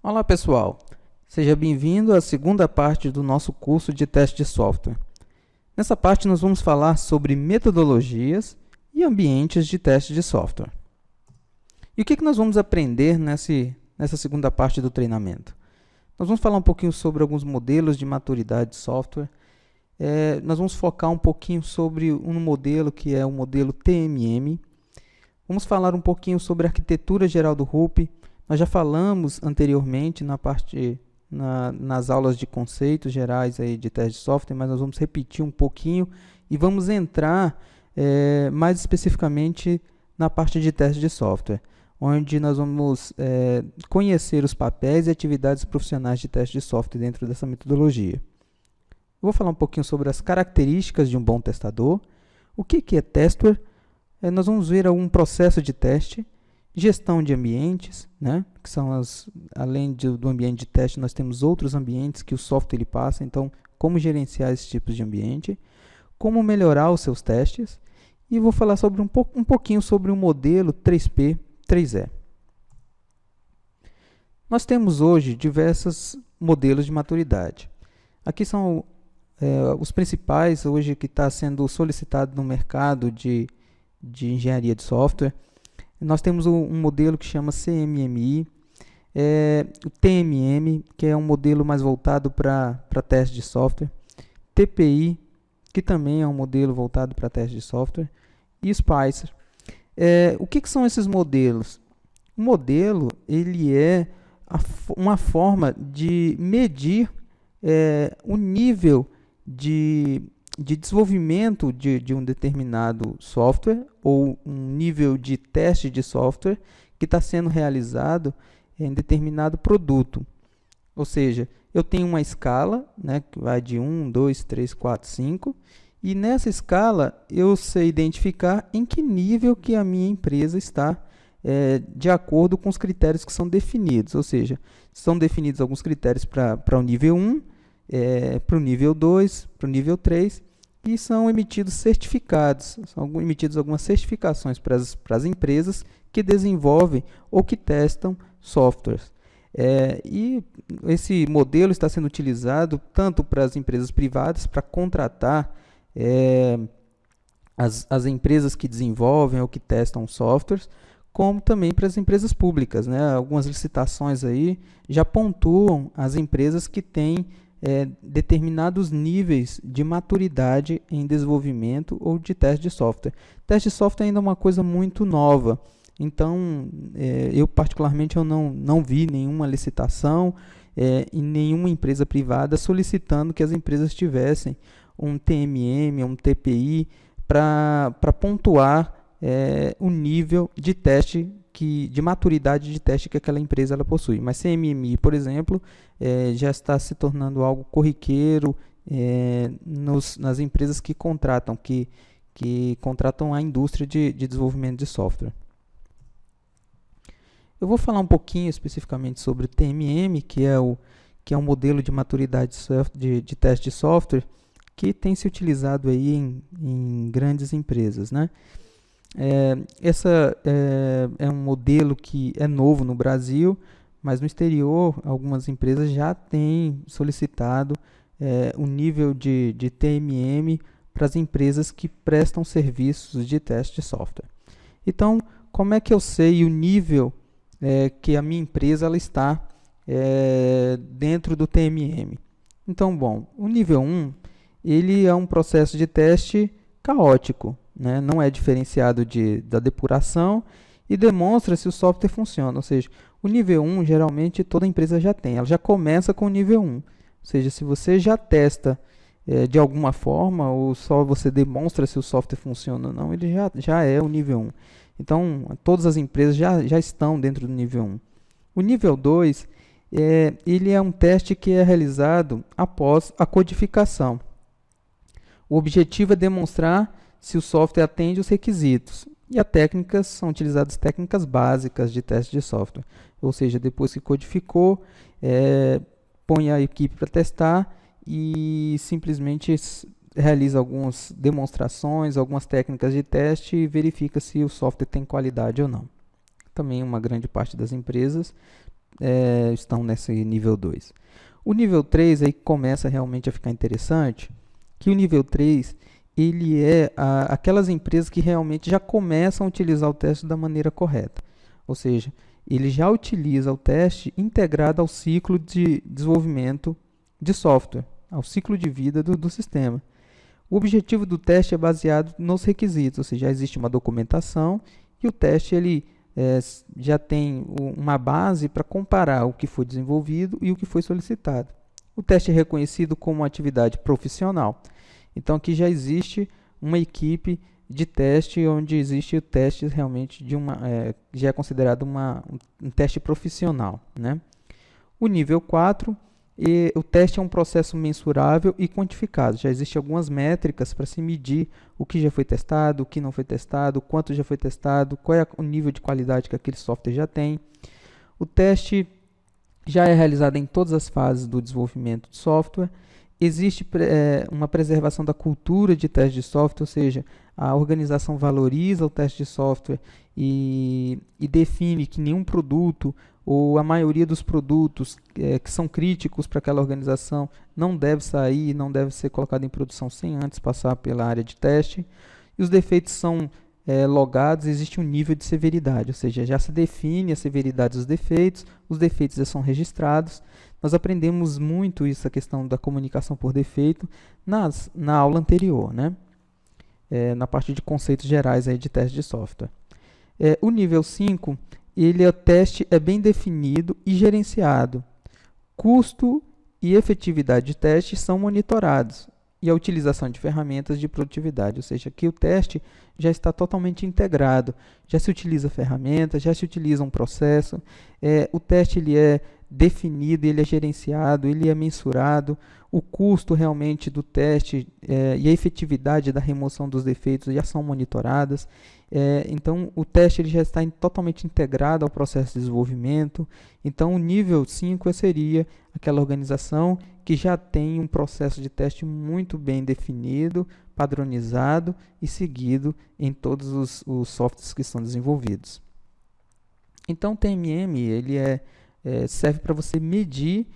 Olá pessoal, seja bem-vindo à segunda parte do nosso curso de teste de software. Nessa parte nós vamos falar sobre metodologias e ambientes de teste de software. E o que nós vamos aprender nessa segunda parte do treinamento? Nós vamos falar um pouquinho sobre alguns modelos de maturidade de software. Nós vamos focar um pouquinho sobre um modelo que é o modelo TMM. Vamos falar um pouquinho sobre a arquitetura geral do RUP. Nós já falamos anteriormente nas aulas de conceitos gerais aí de teste de software, mas nós vamos repetir um pouquinho e vamos entrar mais especificamente na parte de teste de software, onde nós vamos conhecer os papéis e atividades profissionais de teste de software dentro dessa metodologia. Eu vou falar um pouquinho sobre as características de um bom testador, o que é testware, nós vamos ver algum processo de teste, gestão de ambientes, né? Que são além do ambiente de teste, nós temos outros ambientes que o software ele passa, então como gerenciar esses tipos de ambiente, como melhorar os seus testes, e vou falar sobre um pouquinho sobre o modelo 3P, 3E. Nós temos hoje diversos modelos de maturidade. Aqui são os principais hoje que está sendo solicitado no mercado de engenharia de software. Nós temos um modelo que chama CMMI, o TMM, que é um modelo mais voltado para teste de software, TPI, que também é um modelo voltado para teste de software, e Spicer. O que são esses modelos? O modelo ele é uma forma de medir o nível de desenvolvimento de um determinado software ou um nível de teste de software que está sendo realizado em determinado produto. Ou seja, eu tenho uma escala, né, que vai de 1, 2, 3, 4, 5, e nessa escala eu sei identificar em que nível que a minha empresa está de acordo com os critérios que são definidos. Ou seja, são definidos alguns critérios para o nível 1, para o nível 2, para o nível 3, e são emitidos certificados, são emitidas algumas certificações para as empresas que desenvolvem ou que testam softwares. E esse modelo está sendo utilizado tanto para as empresas privadas, para contratar as empresas que desenvolvem ou que testam softwares, como também para as empresas públicas, né? Algumas licitações aí já pontuam as empresas que têm determinados níveis de maturidade em desenvolvimento ou de teste de software. Teste de software ainda é uma coisa muito nova, então eu particularmente eu não vi nenhuma licitação em nenhuma empresa privada solicitando que as empresas tivessem um TMM, um TPI para pontuar o nível de teste de maturidade de teste que aquela empresa ela possui. Mas CMMI, por exemplo, já está se tornando algo corriqueiro nas empresas que contratam, que contratam a indústria de desenvolvimento de software. Eu vou falar um pouquinho especificamente sobre o TMM, que é um modelo de maturidade de teste de software que tem se utilizado aí em grandes empresas, né? Essa é um modelo que é novo no Brasil, mas no exterior algumas empresas já têm solicitado um nível de TMM para as empresas que prestam serviços de teste de software. Então, como é que eu sei o nível que a minha empresa ela está dentro do TMM? Então, bom, o nível 1 ele é um processo de teste caótico, né? Não é diferenciado da depuração e demonstra se o software funciona. Ou seja, o nível 1 geralmente toda empresa já tem, ela já começa com o nível 1. Ou seja, se você já testa de alguma forma ou só você demonstra se o software funciona ou não, ele já é o nível 1. Então, todas as empresas já estão dentro do nível 1. O nível 2 ele é um teste que é realizado após a codificação. O objetivo é demonstrar se o software atende os requisitos. E são utilizadas técnicas básicas de teste de software. Ou seja, depois que codificou, põe a equipe para testar e simplesmente realiza algumas demonstrações, algumas técnicas de teste e verifica se o software tem qualidade ou não. Também uma grande parte das empresas estão nesse nível 2. O nível 3 aí começa realmente a ficar interessante, que o nível 3 ele é aquelas empresas que realmente já começam a utilizar o teste da maneira correta. Ou seja, ele já utiliza o teste integrado ao ciclo de desenvolvimento de software, ao ciclo de vida do sistema. O objetivo do teste é baseado nos requisitos, ou seja, já existe uma documentação e o teste ele já tem uma base para comparar o que foi desenvolvido e o que foi solicitado. O teste é reconhecido como uma atividade profissional. Então, aqui já existe uma equipe de teste, onde existe o teste realmente já é considerado um teste profissional, né? O nível 4, o teste é um processo mensurável e quantificado. Já existem algumas métricas para se medir o que já foi testado, o que não foi testado, quanto já foi testado, qual é o nível de qualidade que aquele software já tem. O teste já é realizado em todas as fases do desenvolvimento de software. Existe uma preservação da cultura de teste de software, ou seja, a organização valoriza o teste de software e define que nenhum produto ou a maioria dos produtos que são críticos para aquela organização não deve sair, não deve ser colocado em produção sem antes passar pela área de teste. E os defeitos são logados, existe um nível de severidade, ou seja, já se define a severidade dos defeitos, os defeitos já são registrados. Nós aprendemos muito essa questão da comunicação por defeito na aula anterior, né? Na parte de conceitos gerais aí de teste de software. O nível 5, o teste é bem definido e gerenciado. Custo e efetividade de teste são monitorados. E a utilização de ferramentas de produtividade, ou seja, aqui o teste já está totalmente integrado, já se utiliza ferramentas, já se utiliza um processo, o teste ele é definido, ele é gerenciado, ele é mensurado, o custo realmente do teste e a efetividade da remoção dos defeitos já são monitoradas. Então, o teste ele já está totalmente integrado ao processo de desenvolvimento. Então, o nível 5 seria aquela organização que já tem um processo de teste muito bem definido, padronizado e seguido em todos os softwares que são desenvolvidos. Então, o TMM ele serve para você medir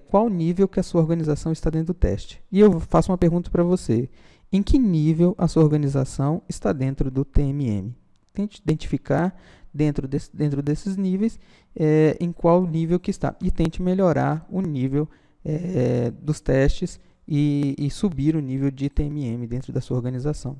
qual nível que a sua organização está dentro do teste. E eu faço uma pergunta para você. Em que nível a sua organização está dentro do TMM? Tente identificar dentro desses níveis em qual nível que está. E tente melhorar o nível dos testes e subir o nível de TMM dentro da sua organização.